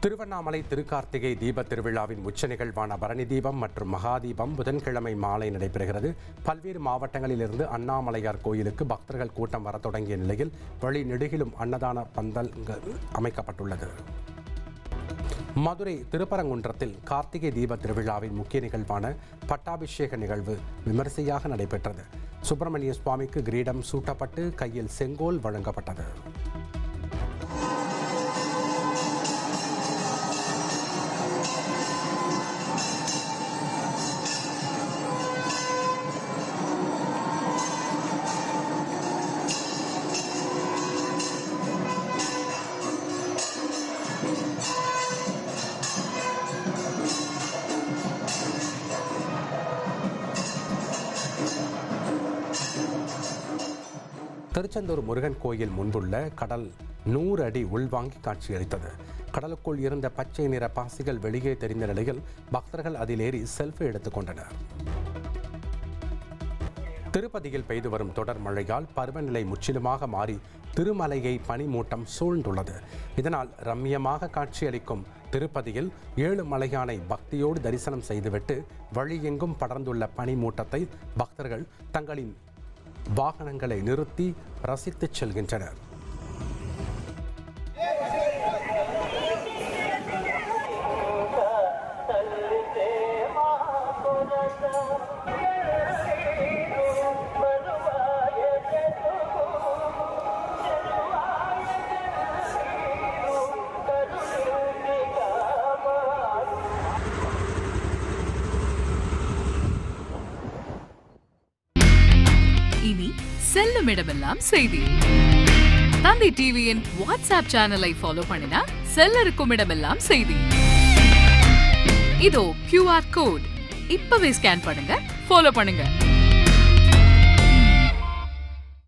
திருவண்ணாமலை திருக்கார்த்திகை தீப திருவிழாவின் உச்ச நிகழ்வான பரணி தீபம் மற்றும் மகாதீபம் புதன்கிழமை மாலை நடைபெறுகிறது. பல்வேறு மாவட்டங்களிலிருந்து அண்ணாமலையார் கோயிலுக்கு பக்தர்கள் கூட்டம் வர தொடங்கிய நிலையில் வழி நெடுகிலும் அன்னதான பந்தல் அமைக்கப்பட்டுள்ளது. மதுரை திருப்பரங்குன்றத்தில் கார்த்திகை தீப திருவிழாவின் முக்கிய நிகழ்வான பட்டாபிஷேக நிகழ்வு விமரிசையாக நடைபெற்றது. சுப்பிரமணிய சுவாமிக்கு கிரீடம் சூட்டப்பட்டு கையில் செங்கோல் வழங்கப்பட்டது. திருச்செந்தூர் முருகன் கோயில் முன்புள்ள கடல் 100 அடி உள்வாங்கி காட்சியளித்தது. கடலுக்குள் இருந்த பச்சை நிற பாசிகள் வெளியே தெரிந்த நிலையில் பக்தர்கள் அதில் ஏறி செல்ஃபி எடுத்துக் கொண்டனர். திருப்பதியில் பெய்து வரும் தொடர் மழையால் பருவநிலை முற்றிலுமாக மாறி திருமலையை பனிமூட்டம் சூழ்ந்துள்ளது. இதனால் ரம்மியமாக காட்சியளிக்கும் திருப்பதியில் 7 மலையானை பக்தியோடு தரிசனம் செய்துவிட்டு வழியெங்கும் படர்ந்துள்ள பனிமூட்டத்தை பக்தர்கள் தங்களின் வாகனங்களை நிறுத்தி ரசித்துச் செல்கின்றனர். இனி செல்லும் இடமெல்லாம் செய்தி. தந்தி டிவியின் வாட்ஸ்அப் சேனலை ஃபாலோ பண்ணினா செல்ல இருக்கும் இடமெல்லாம் செய்தி. இதோ QR கோட் இப்பவே ஸ்கேன் பண்ணுங்க, ஃபாலோ பண்ணுங்க.